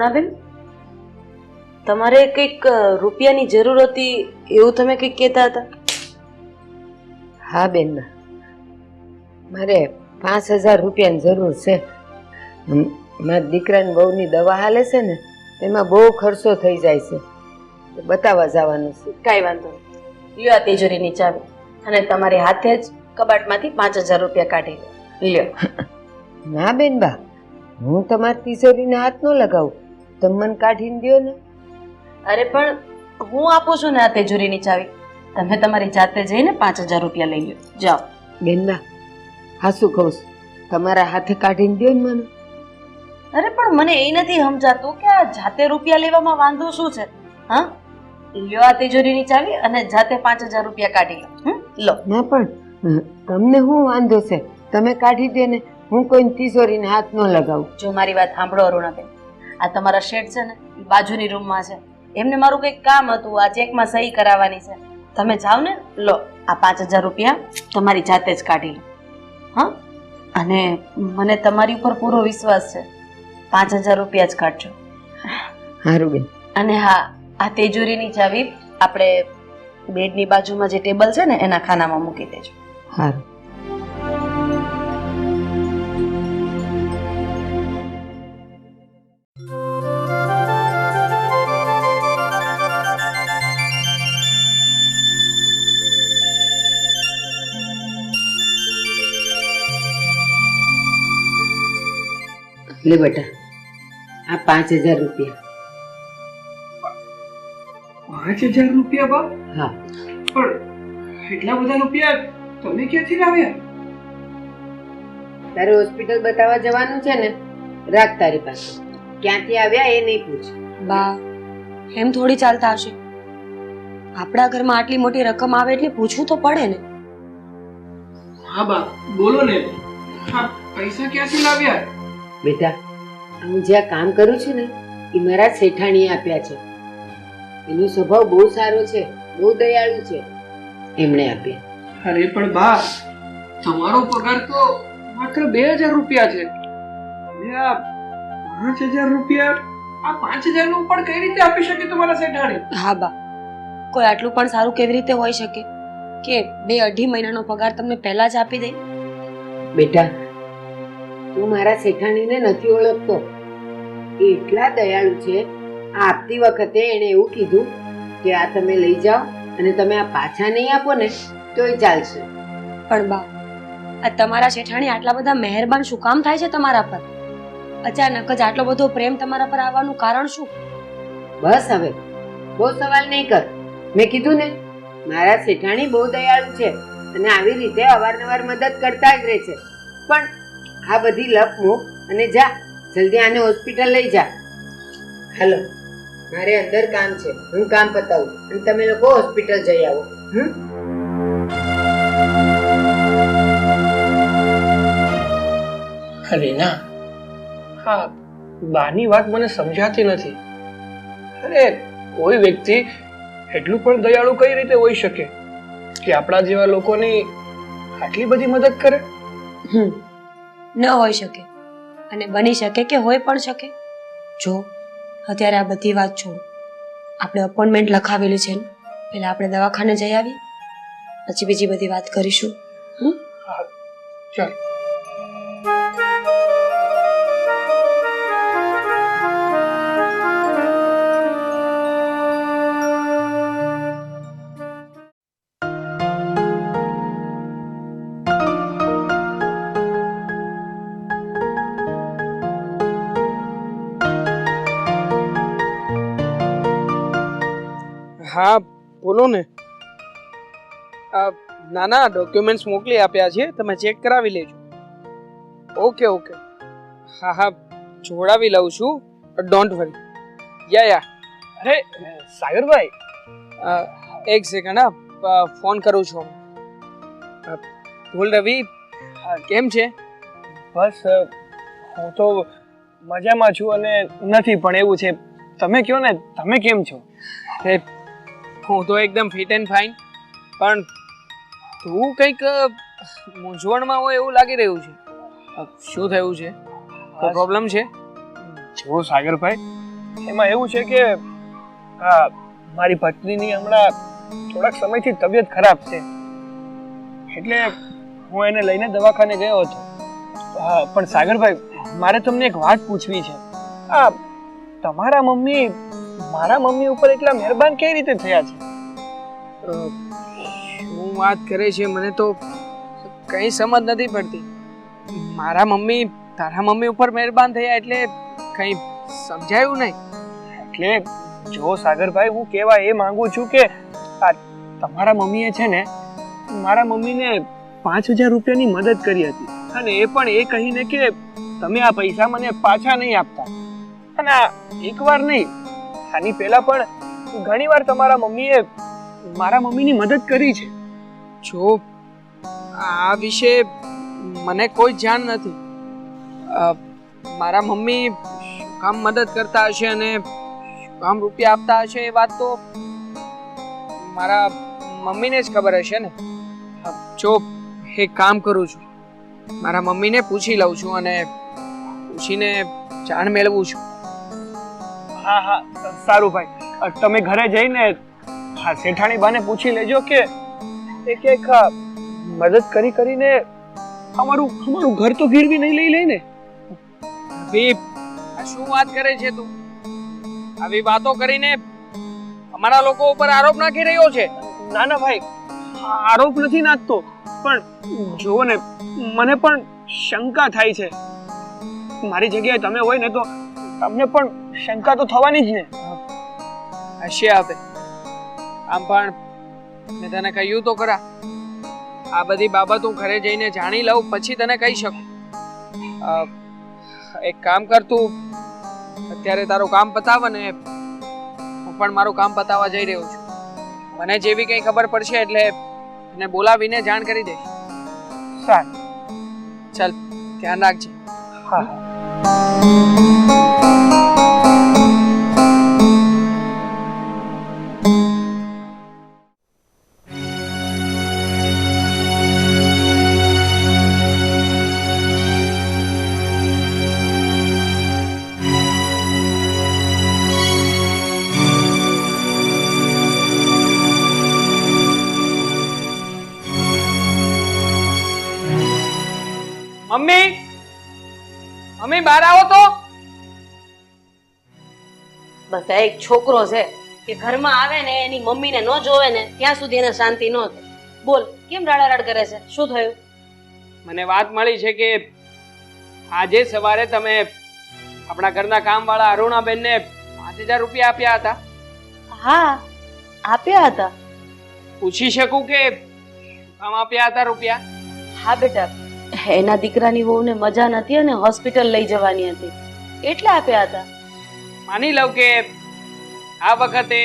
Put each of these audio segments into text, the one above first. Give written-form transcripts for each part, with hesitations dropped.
અરુણાબેન, તમારે કંઈક રૂપિયાની જરૂર હતી એવું તમે કંઈક કહેતા હતા. હા બેન, મારે 5000 રૂપિયાની જરૂર છે. મારા દીકરાની બહુની દવા હાલે છે ને, એમાં બહુ ખર્ચો થઈ જાય છે. બતાવવા જવાનું છે. કાંઈ વાંધો નહીં, લ્યો આ તિજોરીની ચાવી અને તમારી હાથે જ કબાટમાંથી 5000 રૂપિયા કાઢી લ્યો. ના બેન બા, હું તમારી તિજોરીને હાથ ન લગાવું, તમે મને કાઢીને દો ને. અરે પણ હું આપું છું ને આ તિજોરીની ચાવી, તમે તમારી જાતે જઈને 5000 રૂપિયા લઈ લો. જાઓ. બેન બા, હા શું કહું છું, તમારા હાથે કાઢીને દો ને મને. અરે પણ મને એ નથી સમજાતું કે આ જાતે રૂપિયા લેવામાં વાંધો શું છે. હા, લ્યો આ તિજોરીની ચાવી અને જાતે 5000 રૂપિયા કાઢી લો. લો. ના પણ તમને શું વાંધો છે, તમે કાઢી દે ને, હું કોઈની તિજોરીને હાથ ન લગાવું. જો મારી વાત સાંભળો અરુણાબેન, આ તમારા શેઠ છે ને એ બાજુની રૂમમાં છે, એમને મારું કંઈક કામ હતું, આ ચેકમાં સહી કરાવવાની છે. તમે જાઓ ને, લો આ 5000 રૂપિયા તમારી જાતે જ કાઢી લો. હા, અને મને તમારી ઉપર પૂરો વિશ્વાસ છે, 5000 રૂપિયા જ કાઢજો. સારું બેન. અને હા, આ તિજોરીની ચાવી આપણે બેડની બાજુમાં જે ટેબલ છે ને એના ખાનામાં મૂકી દેજો. સારું. લે બેટા, આ 5000 રૂપિયા. 5000 રૂપિયા બા? હા. પણ એટલા બધા રૂપિયા તમે ક્યાંથી લાવ્યા? તારે હોસ્પિટલ બતાવવા જવાનું છે ને, રાખ તારી પાસે. ક્યાંથી આવ્યા એ નહીં પૂછ. બા, એમ થોડી ચાલતા હશે. આપણા ઘરમાં આટલી મોટી રકમ આવે એટલે પૂછવું તો પડે ને. હા બા, બોલો ને. હા, પૈસા ક્યાંથી લાવ્યા? બેટા, હું જ્યાં કામ કરું છું ને એ મારા શેઠાણીએ આપ્યા છે. એનો સ્વભાવ બહુ સારો છે, બહુ દયાળુ છે, એમણે આપ્યા. અરે પણ બા, તમારો પગાર તો માત્ર 2000 રૂપિયા છે. અને આ 5000 રૂપિયા, આ 5000 નું પણ કઈ રીતે આપી શકે તમારા શેઠાણી? હા બા, કોઈ આટલું પણ સારું કેવી રીતે હોઈ શકે કે 2-2.5 મહિનાનો પગાર તમને પહેલા જ આપી દે? બેટા, તું મારા શેઠાણીને નથી ઓળખતો. એ એટલા દયાળુ છે. આ આપતી વખતે એણે એવું કીધું કે આ તમે લઈ જાઓ અને તમે આ પાછા નહીં આપો ને તોય ચાલશે. પણ બા, આ તમારા શેઠાણી આટલા બધા મહેરબાન શું કામ થાય છે તમારા પર? અચાનક જ આટલો બધો પ્રેમ તમારા પર આવવાનું કારણ શું? બસ હવે બહુ સવાલ નહીં કર. મેં કીધું ને, મારા શેઠાણી બહુ દયાળુ છે અને આવી રીતે અવારનવાર મદદ કરતા જ રહે છે. પણ આ બધી લપ મૂક અને જા, જલ્દી આને હોસ્પિટલ લઈ જા. હાલો, મારે અંદર કામ છે, હું કામ પતાવું અને તમે લોકો હોસ્પિટલ જઈ આવો. અરે ના, હા, બાની વાત મને સમજાતી નથી. અરે કોઈ વ્યક્તિ એટલું પણ દયાળુ કઈ રીતે હોઈ શકે કે આપણા જેવા લોકોની આટલી બધી મદદ કરે? ન હોઈ શકે, અને બની શકે કે હોય પણ શકે. જો અત્યારે આ બધી વાત છોડો, આપણે અપોઇન્ટમેન્ટ લખાવેલી છે ને, પહેલા આપણે દવાખાને જઈ આવીએ, પછી બીજી બધી વાત કરીશું. હા, ચાલ. હા, બોલો ને. નાના ડોક્યુમેન્ટ્સ મોકલી આપ્યા છે, તમે ચેક કરાવી લેજો. Okay okay. હા હા, જોડાવી લઉં છું, ડોન્ટ વરી. યા. અરે સાગરભાઈ, એક સેકન્ડ, હા, ફોન કરું છું. બોલ રવિ, કેમ છે? બસ હું તો મજામાં છું અને નથી પણ એવું છે. તમે કહો ને, તમે કેમ છો? હું તો એકદમ ફિટ એન્ડ ફાઇન, પણ તું કંઈક મૂંઝવણમાં હોય એવું લાગી રહ્યું છે. શું થયું છે? કોઈ પ્રોબ્લેમ છે? જો સાગરભાઈ, એમાં એવું છે કે આ મારી પત્નીની હમણાં થોડાક સમયથી તબિયત ખરાબ છે, એટલે હું એને લઈને દવાખાને ગયો હતો. હા, પણ સાગરભાઈ, મારે તમને એક વાત પૂછવી છે. આ તમારા મમ્મી મારા મમ્મી ઉપર એટલા મહેરબાન કઈ રીતે થયા છે? શું વાત કરે છે? મને તો કઈ સમજ નથી પડતી. મારા મમ્મી તારા મમ્મી ઉપર મહેરબાન થયા એટલે કઈ સમજાયું નહીં. એટલે જો સાગરભાઈ, હું કહેવા એ માંગુ છું કે આ તમારા મમ્મીએ છે ને મારા મમ્મીને 5000 રૂપિયાની મદદ કરી હતી, અને એ પણ એ કહીને કે તમે આ પૈસા મને પાછા નહીં આપતા. અને આ એકવાર નહીં, આની પહેલા પણ ઘણી વાર તમારા મમ્મીએ મારા મમ્મીની મદદ કરી છે. જો આ વિશે મને કોઈ જાણ નથી. મારા મમ્મી શું કામ મદદ કરતા હશે અને શું કામ રૂપિયા આપતા હશે એ વાત તો મારા મમ્મીને જ ખબર હશે ને. જો એક કામ કરું છું, મારા મમ્મીને પૂછી લઉં છું અને પૂછીને જાણ મેળવું છું. હા હા, સારું ભાઈ, તમે ઘરે જઈને હા શેઠાણી બાને પૂછી લેજો કે એક મદદ કરીને અમારું ઘર તો ગીરવી નહીં લઈ લઈને. અભી આ શું વાત કરે છે તું? આવી વાતો કરીને અમારા લોકો ઉપર આરોપ નાખી રહ્યો છે. ના ના ભાઈ, આરોપ નથી નાખતો, પણ જુઓ ને, મને પણ શંકા થાય છે. મારી જગ્યાએ તમે હોય ને તો તમને પણ શંકા તો થવાની જ ને. હશે હવે. આમ પણ મેં તને કહ્યું તો ખરા, આ બધી બાબત હું ઘરે જઈને જાણી લઉં પછી તને કહી શકું. એક કામ કર, તું અત્યારે તારું કામ પતાવ અને હું પણ મારું કામ પતાવવા જઈ રહ્યો છું. મને જેવી કંઈ ખબર પડશે એટલે એને બોલાવીને જાણ કરી દઈશ. સારું, ચાલ, ધ્યાન રાખજે. હા. મમ્મી, મમ્મી બહાર આવો તો. બસ આ એક છોકરો છે કે ઘરમાં આવે ને એની મમ્મીને ન જોવે ને ત્યાં સુધી એને શાંતિ ન થાય. બોલ, કેમ રાડારાડ કરે છે? શું થયું? મને વાત મળી છે કે આજે સવારે તમે આપણા ઘરના કામવાળા અરુણાબેનને 5000 રૂપિયા આપ્યા હતા. હા, આપ્યા હતા. પૂછી શકું કે શું કામ આપ્યા હતા રૂપિયા? હા બેટા, એના દીકરાની વહુને મજા નથી અને હોસ્પિટલ લઈ જવાની હતી એટલે આપ્યા હતા. માની લઉં કે આ વખતે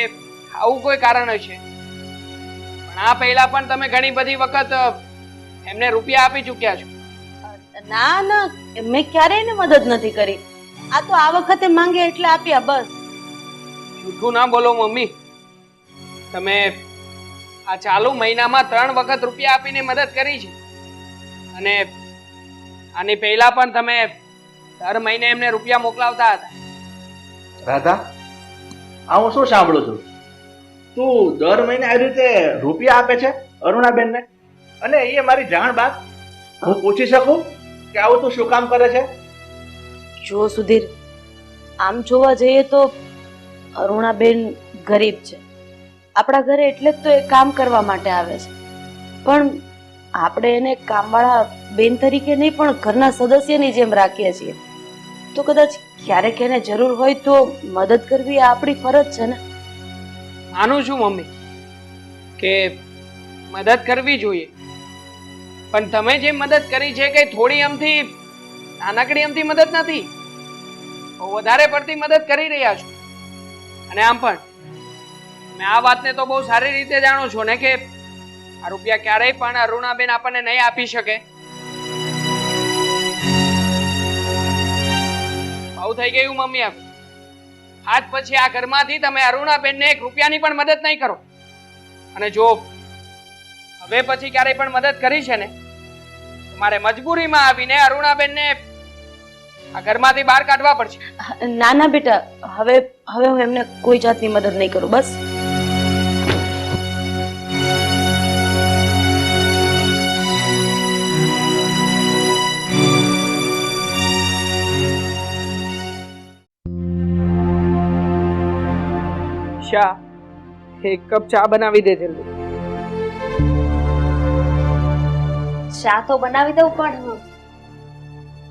આવું કોઈ કારણ હશે, પણ આ પહેલા પણ તમે ઘણી બધી વખત એમને રૂપિયા આપી ચૂક્યા છો. ના ના, મેં ક્યારેય એને મદદ નથી કરી. આ તો આ વખતે માંગે એટલે આપ્યા, બસ. જૂઠું ના બોલો મમ્મી. તમે આ ચાલુ મહિનામાં 3 વખત રૂપિયા આપીને મદદ કરી છે, અને આની પહેલા પણ તમે દર મહિને એમને રૂપિયા મોકલાવતા હતા. રાધા, આ હું શું સાંભળું છું? તું દર મહિને આવી રીતે રૂપિયા આપે છે અરુણાબેનને, અને એ મારી જાણ બાદ હું પૂછી શકું કે આવું તું શું કામ કરે છે? જો સુધીર, આમ જોવા જઈએ તો અરુણાબેન ગરીબ છે. આપણા ઘરે એટલે જ તો એ કામ કરવા માટે આવે છે, પણ આપણે એને કામવાળા બેન તરીકે નહીં પણ ઘરના સદસ્યની જેમ રાખીએ છીએ. તો કદાચ ક્યારેક એને જરૂર હોય તો મદદ કરવી આ આપણી ફરજ છે ને. માનું છું મમ્મી કે મદદ કરવી જોઈએ, પણ તમે જે મદદ કરી છે કે થોડી અમથી નાનકડી અમથી મદદ નથી, બહુ વધારે પડતી મદદ કરી રહ્યા છો. અને આમ પણ મેં આ વાતને તો બહુ સારી રીતે જાણો છો ને કે આ રૂપિયા ક્યારેય પણ અરુણાબેન આપણને નહીં આપી શકે. બહુ થઈ ગયું મમ્મી. આજ પછી આ ઘરમાંથી તમે અરુણાબેનને 1 રૂપિયાની પણ મદદ નહીં કરો. અને જો હવે પછી ક્યારેય પણ મદદ કરી છે ને, તમારે મજબૂરીમાં આવીને અરુણાબેનને આ ઘરમાંથી બહાર કાઢવા પડશે. ના ના બેટા, હવે હવે હું એમને કોઈ જાતની મદદ નહીં કરું. બસ શા, એક કપ ચા બનાવી દે જલ્દી. ચા તો બનાવી દઉં, પણ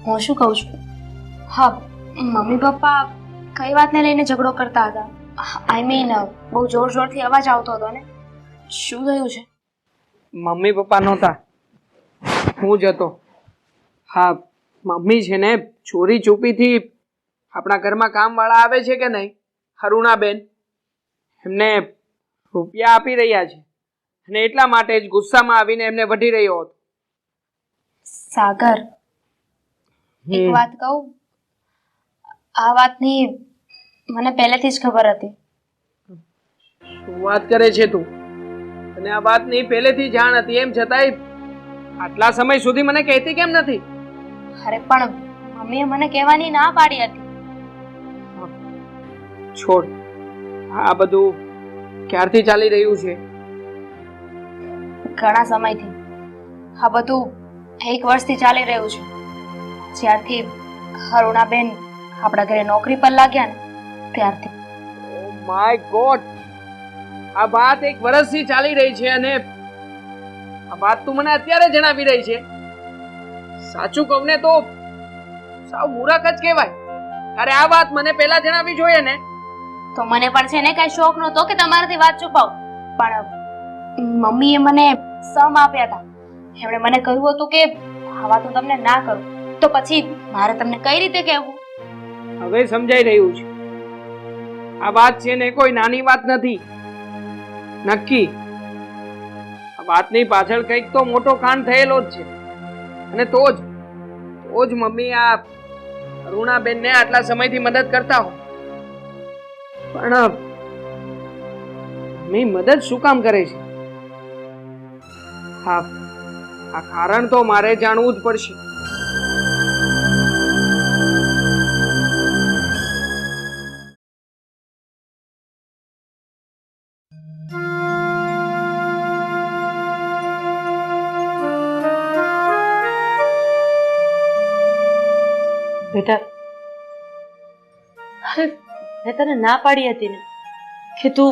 હું શું કહું છું, હા, મમ્મી પપ્પા કઈ વાતને લઈને ઝઘડો કરતા હતા? આઈ મીન બહુ જોર જોરથી અવાજ આવતો હતો ને, શું થયું છે? મમ્મી પપ્પા નહોતા, હું જ હતો. હા, મમ્મી છે ને ચોરી છુપીથી આપણા ઘરમાં કામવાળા આવે છે કે નહીં, અરુણાબેન, એમને રૂપિયા આપી રહ્યા છે અને એટલા માટે જ ગુસ્સામાં આવીને એમને વઢી રહ્યો હતો. સાગર, એક વાત કહું, આ વાતની મને પહેલેથી જ ખબર હતી. શું વાત કરે છે તું? અને આ વાતની પહેલેથી જાણ હતી, એમ છતાંય આટલા સમય સુધી મને કહેતી કેમ નથી? અરે પણ મમ્મીએ મને કહેવાની ના પાડી હતી. છોડ, આ બધું ક્યારથી ચાલી રહ્યું છે? ઘણા સમયથી. આ બધું 1 વર્ષથી ચાલી રહ્યું છે, જ્યારથી અરુણાબેન આપણા ઘરે નોકરી પર લાગ્યા ને ત્યારથી. ઓ માય ગોડ, આ વાત 1 વર્ષથી ચાલી રહી છે અને આ વાત તું મને અત્યારે જણાવી રહી છે? સાચું કહું ને તો સાવ મૂરખ જ કહેવાય. અરે આ વાત મને પહેલા જણાવવી જોઈએ ને. તો મને પણ છે ને કઈ શોખ નહોતો કે તમારાથી વાત છુપાવ, પણ મમ્મીએ મને સમ આપ્યા હતા. એમણે મને કહ્યું હતું કે આ વાત હું તમને ના કરું, તો પછી મારે તમને કઈ રીતે કહેવું? હવે સમજાઈ રહ્યું છે. આ વાત છે ને કોઈ નાની વાત નથી. નક્કી આ વાતની પાછળ કંઈક તો મોટો કાંડ થયેલો જ છે, અને તો જ મમ્મી આ અરુણાબેનને આટલા સમયથી મદદ કરતા હોય. પણ મમ્મી મદદ શું કામ કરે છે? હા, આ કારણ તો મારે જાણવું જ પડશે. બેટા, અરે મેં તને ના પાડી હતી ને કે તું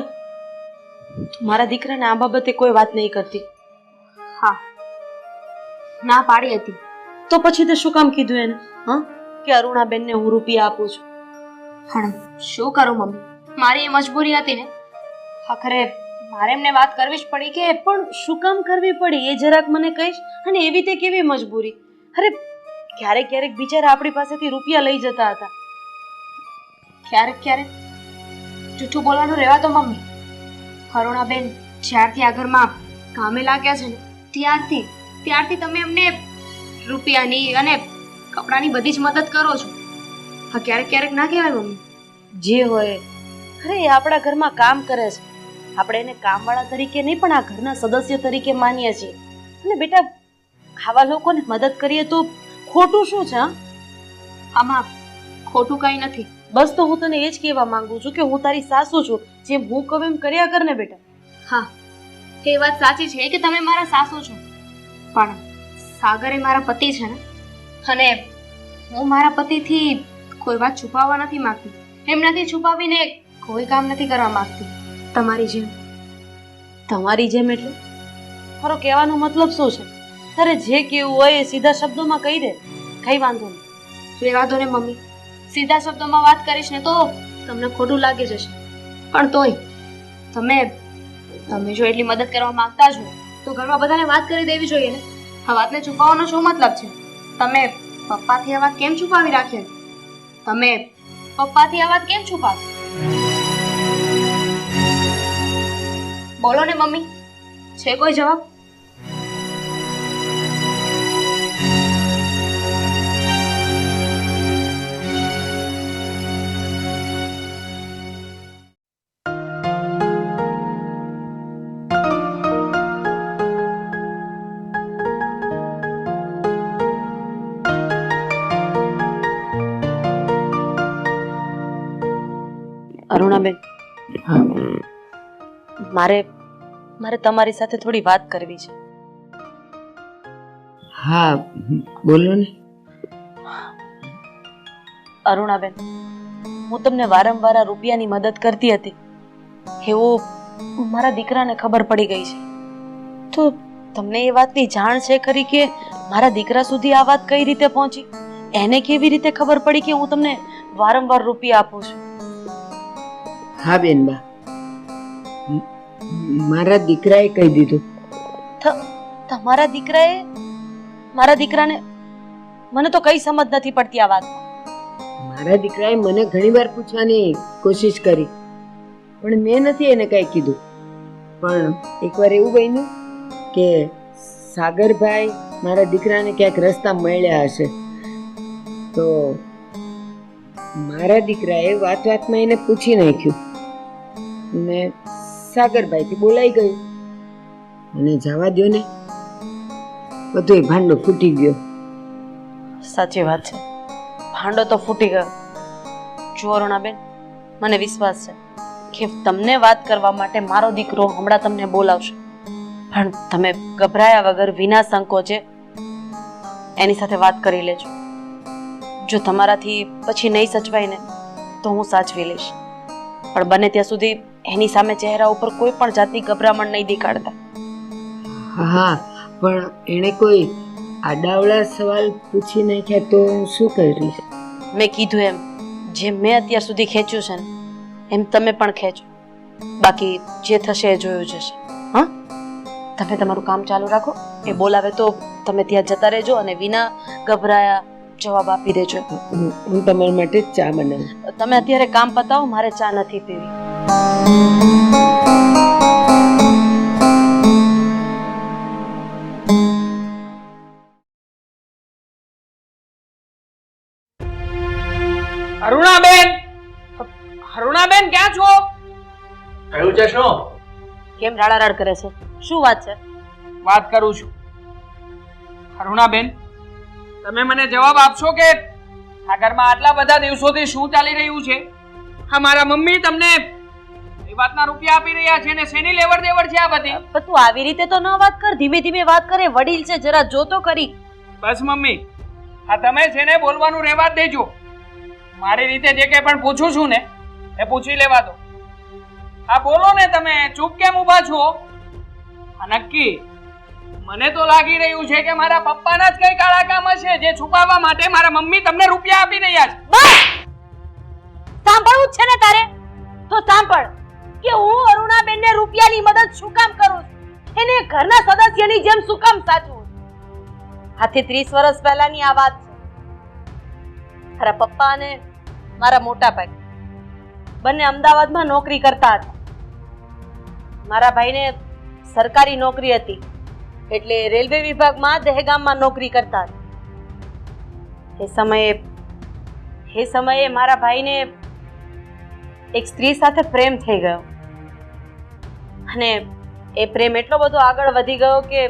મારા દીકરાને આ બાબતે કોઈ વાત નહીં કરતી. હા, ના પાડી હતી. તો પછી તે શું કામ કીધું એને? હા, કે અરુણાબેનને હું રૂપિયા આપું છું. પણ શું કરું મમ્મી, મારી એ મજબૂરી હતી ને. આખરે મારે એમને વાત કરવી જ પડી. કે પણ શું કામ કરવી પડી એ જરાક મને કહીશ? અને એવી તે કેવી મજબૂરી? અરે ક્યારેક ક્યારેક બિચારા આપણી પાસેથી રૂપિયા લઈ જતા હતા. ક્યારેક ક્યારેક જૂઠું બોલવાનું રહેવા તો મમ્મી. અરુણાબેન જ્યારથી આ ઘરમાં કામે લાગ્યા છે ને ત્યારથી તમે એમને રૂપિયાની અને કપડાની બધી જ મદદ કરો છો. હા, ક્યારેક ક્યારેક ના કહેવાય મમ્મી? જે હોય, અરે એ આપણા ઘરમાં કામ કરે છે, આપણે એને કામવાળા તરીકે નહીં પણ આ ઘરના સદસ્ય તરીકે માનીએ છીએ. અને બેટા, આવા લોકોને મદદ કરીએ તો ખોટું શું છે? આમાં ખોટું કંઈ નથી. બસ તો હું તને એ જ કહેવા માંગુ છું કે હું તારી સાસુ છું, જેમ હું કહું એમ કર્યા કર ને બેટા. હા, એ વાત સાચી છે કે તમે મારા સાસુ છો, પણ સાગર એ મારા પતિ છે ને, અને હું મારા પતિથી કોઈ વાત છુપાવવા નથી માંગતી. એમનાથી છુપાવીને કોઈ કામ નથી કરવા માંગતી. તમારી જેમ. તમારી જેમ એટલે મારો કહેવાનો મતલબ શું છે? તારે જે કેવું હોય એ સીધા શબ્દોમાં કહી દે, કઈ વાંધો નહીં. રહેવા દો ને મમ્મી, સીધા શબ્દોમાં વાત કરીશ ને તો તમને ખોટું લાગી જશે. પણ તોય તમે જો એટલી મદદ કરવા માંગતા છો તો ઘરમાં બધાને વાત કરી દેવી જોઈએ ને. આ વાતને છુપાવવાનો શું મતલબ છે? તમે પપ્પાથી આ વાત કેમ છુપાવી રાખી? તમે પપ્પાથી આ વાત કેમ છુપાવી? બોલો ને મમ્મી, છે કોઈ જવાબ? અરુણાબેન, મારે મારે તમારી સાથે થોડી વાત કરવી છે. હા બોલો ને. અરુણાબેન, હું તમને વારંવાર આ રૂપિયાની મદદ કરતી હતી એવું મારા દીકરાને ખબર પડી ગઈ છે. તો તમને એ વાતની જાણ છે ખરી કે મારા દીકરા સુધી આ વાત કઈ રીતે પહોંચી? એને કેવી રીતે ખબર પડી કે હું તમને વારંવાર રૂપિયા આપું છું? હા બેનબા, મારા દીકરાએ કહી દીધું. તમારા દીકરાએ? મારા દીકરાને મને તો કઈ સમજ નથી પડતી આ વાતમાં. મારા દીકરાએ મને ઘણીવાર પૂછવાની કોશિશ કરી, પણ મેં નથી એને કઈ કીધું. પણ એકવાર એવું બન્યું કે સાગરભાઈ મારા દીકરાને ક્યાંક રસ્તા મળ્યા હશે, તો મારા દીકરાએ વાત વાતમાં એને પૂછી નાખ્યું ને સાગરભાઈથી બોલાઈ ગયું અને જવા દો ને, બધો ભાંડો ફૂટી ગયો. સાચી વાત છે, ભાંડો તો ફૂટી ગયો. જો અરુણાબેન, મને વિશ્વાસ છે કે તમને વાત કરવા માટે મારો દીકરો હમણાં તમને બોલાવશે, પણ તમે ગભરાયા વગર વિના સંકોચે એની સાથે વાત કરી લેજો. જો તમારાથી પછી નહીં સચવાય ને તો હું સાચવી લઈશ, પણ બને ત્યાં સુધી એની સામે ચહેરા ઉપર કોઈ પણ જાતની ગભરામણ નહીં દેખાડતા. હા, પણ એને કોઈ આડાવડા સવાલ પૂછી નાખ્યા તો હું શું કરીશ? મેં કીધું એમ, જેમ મેં અત્યાર સુધી ખેંચ્યું છે ને એમ તમે પણ ખેંચો. બાકી જે થશે એ જોયું જશે. હા, તમે તમારું કામ ચાલુ રાખો. એ બોલાવે તો તમે ત્યાં જતા રહેજો અને વિના ગભરાયા જવાબ આપી દેજો. હું તમારા માટે જ ચા બનાવું. તમે અત્યારે કામ પતાવો, મારે ચા નથી પીવી. અરુણાબેન, અરુણાબેન ક્યાં છો? કયું છે શું? કેમ રાડારાડ કરે છે? શું વાત છે? વાત કરું છું. અરુણાબેન, તમે મને જવાબ આપશો કે આ ઘરમાં આટલા બધા દિવસોથી શું ચાલી રહ્યું છે? હા, મારા મમ્મી તમને એ વાતના રૂપિયા આપી રહ્યા છે ને શેની લેવડ દેવડ છે આ બધી? પણ તું આવી રીતે તો ન વાત કર, ધીમે ધીમે વાત કરે. વડીલ છે, જરા જો તો ખરી. બસ મમ્મી, આ તમે છે ને બોલવાનું રહેવા જ દેજો. મારી રીતે જે કંઈ પણ પૂછું છું ને એ પૂછી લેવા દો. હા બોલો ને, તમે ચૂપ કેમ ઊભા છો? આ નક્કી મને તો લાગી રહ્યું છે કે મારા પપ્પાના જ કઈ કાળા કામ હશે જે છુપાવવા માટે મારા મમ્મી તમને રૂપિયા આપી રહ્યા છે. બસ! સાંભળવું જ છે ને તારે? તો સાંભળ કે હું અરુણાબેનને રૂપિયાની મદદ શું કામ કરું છું, એને ઘરના સદસ્યની જેમ શું કામ સાચવું છું. આથી 30 વર્ષ પહેલાની આ વાત છે. મારા પપ્પા અને મારા મોટા ભાઈ બંને અમદાવાદમાં નોકરી કરતા હતા. મારા ભાઈને સરકારી નોકરી હતી એટલે રેલવે વિભાગમાં દહેગામમાં નોકરી કરતા હતા. એ સમયે મારા ભાઈને એક સ્ત્રી સાથે પ્રેમ થઈ ગયો અને એ પ્રેમ એટલો બધો આગળ વધી ગયો કે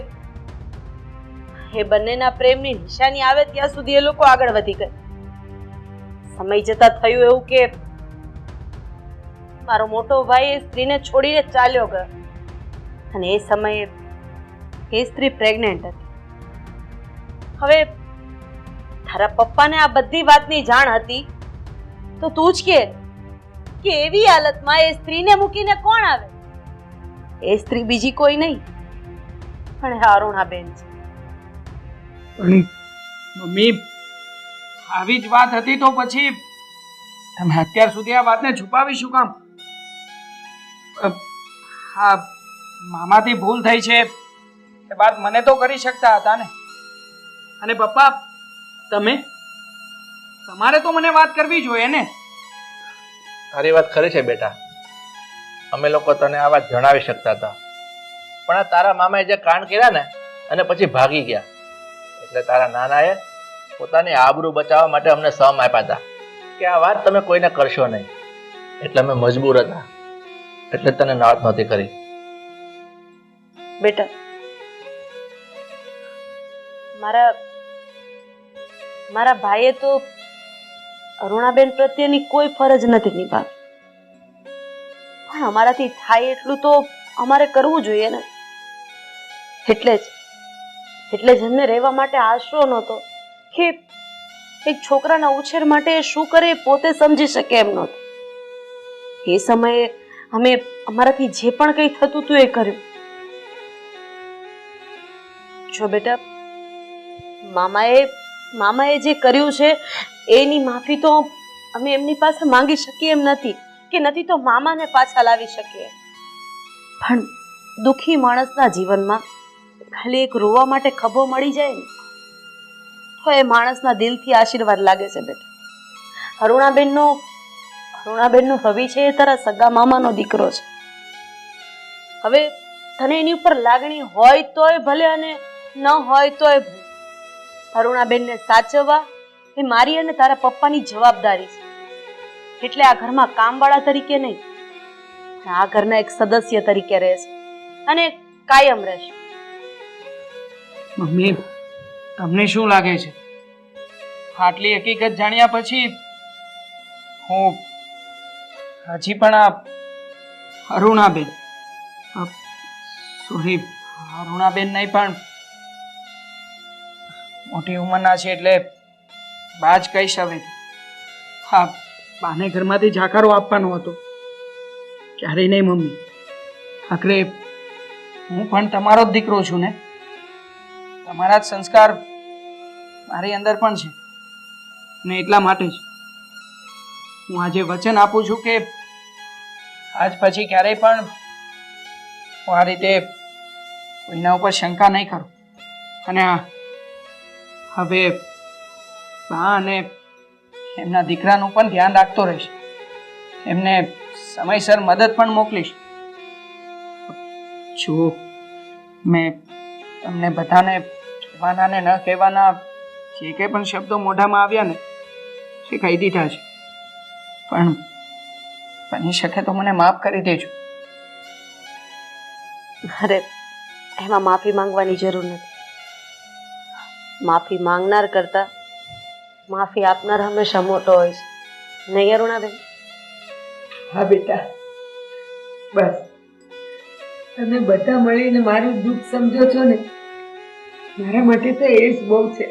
એ બંનેના પ્રેમની નિશાની આવે ત્યાં સુધી એ લોકો આગળ વધી ગયા. સમય જતા થયું એવું કે મારો મોટો ભાઈ એ સ્ત્રીને છોડીને ચાલ્યો ગયો અને એ સમયે એ સ્ત્રી પ્રેગ્નેન્ટ હતી. હવે તારા પપ્પાને આ બધી વાતની જાણ હતી તો તું જ કે એવી હાલતમાં એ સ્ત્રીને મૂકીને કોણ આવે? એ સ્ત્રી બીજી કોઈ નહીં પણ અરુણાબેન છે. પણ મમ્મી, આવી જ વાત હતી તો પછી તમે અત્યાર સુધી આ વાતને છુપાવી શું કામ? હા, મામાથી ભૂલ થઈ છે એ વાત મને તો કરી શકતા હતા ને. અને પપ્પા, તમારે તો મને વાત કરવી જોઈએ ને. તારી વાત ખરી છે બેટા, અમે લોકો તને આ વાત જણાવી શકતા હતા, પણ આ તારા મામાએ જે કાંડ કર્યા ને અને પછી ભાગી ગયા એટલે તારા નાનાએ પોતાની આબરૂ બચાવવા માટે અમને સમ આપ્યા હતા કે આ વાત તમે કોઈને કરશો નહીં. એટલે અમે મજબૂર હતા, એટલે તને વાત નહોતી કરી. બેટા, મારા ભાઈએ તો અરુણાબેન પ્રત્યેની કોઈ ફરજ નથી નિભાવી. પણ અમારાથી થાય એટલું તો અમારે કરવું જોઈએ ને. એટલે જ એમને રહેવા માટે આશરો નહોતો કે એક છોકરાના ઉછેર માટે એ શું કરે એ પોતે સમજી શકે એમ નહોતો. એ સમયે અમે અમારાથી જે પણ કંઈ થતું હતું એ કર્યું. જો બેટા, મામાએ જે કર્યું છે એની માફી તો અમે એમની પાસે માંગી શકીએ એમ નથી, કે નથી તો મામાને પાછા લાવી શકીએ. પણ દુઃખી માણસના જીવનમાં ખાલી એક રોવા માટે ખભો મળી જાય ને તો એ માણસના દિલથી આશીર્વાદ લાગે છે બેટા. અરુણાબેનનો રવિ છે એ તારા સગા મામાનો દીકરો છે. હવે તને એની ઉપર લાગણી હોય તોય ભલે અને ન હોય તોય ભલે, અરુણાબેનને સાચવવા એ મારી અને તારા પપ્પાની જવાબદારી છે. એટલે આ ઘરમાં કામવાળા તરીકે નહીં, આ ઘરના એક સદસ્ય તરીકે રહેશે અને કાયમ રહેશે. મમ્મી, તમને શું લાગે છે આટલી હકીકત જાણ્યા પછી હું હજી પણ આ અરુણાબેન નહીં પણ મોટી ઉંમરના છે એટલે બા જ કહીશ હવે. હા, બાને ઘરમાંથી જાકારો આપવાનો હતો, ક્યારેય નહીં મમ્મી. આખરે હું પણ તમારો જ દીકરો છું ને, તમારા જ સંસ્કાર મારી અંદર પણ છે ને એટલા માટે જ હું આજે વચન આપું છું કે આજ પછી ક્યારેય પણ હું આ રીતે કોઈના ઉપર શંકા નહીં કરું. અને હવે બા અને એમના દીકરાનું પણ ધ્યાન રાખતો રહીશ, એમને સમયસર મદદ પણ મોકલીશ. જો મેં તમને બધાને કહેવાના ને ન કહેવાના જે કંઈ પણ શબ્દો મોઢામાં આવ્યા ને એ કહી દીધા છે, પણ બની શકે તો મને માફ કરી દેજો. અરે, એમાં માફી માંગવાની જરૂર નથી. માફી માંગનાર કરતા માફી આપનાર હંમેશા મોટો હોય છે, નહીં અરુણાબેન? હા બેટા, બસ તમે બધા મળીને મારું દુઃખ સમજો છો ને, મારા માટે તો એ જ બહુ છે.